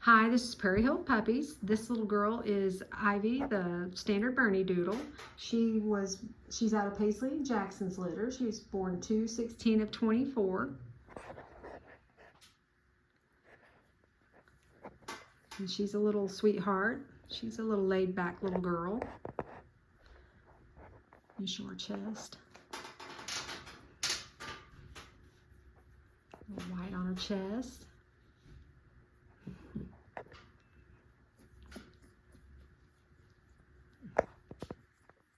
Hi, this is Prairie Hill Puppies. This little girl is Ivy, the standard Bernedoodle. She's out of Paisley and Jackson's litter. She was born 2/16 of 24. And she's a little sweetheart. She's a little laid back little girl. You show her chest. A little white on her chest.